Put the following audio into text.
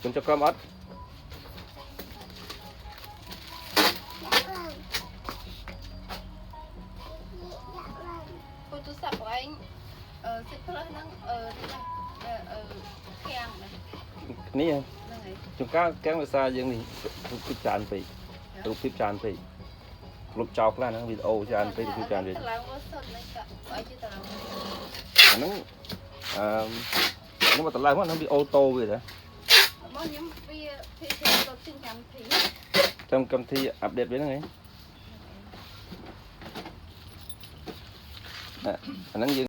คุณจะกรมอัดcô tôi sắp của anh xịt phơi nắng keng này นี่ này จุงก้าแก้งภาษาอย่างนี้รูปคลิปจานไปรูปคลิปจานไปรูปจอกแล้วนะวิดีโอจานไปรูปคลิปจานไป làm có sốt này cả vậy chứ tao làm อันนั้นนึกว่าตลาดว่าน้ำวิดีโอโตเลยนะ bao nhiêu bia thì tôi xin làm thì จำกำที่อัปเดตไว้ยังไงอันนั้นยืน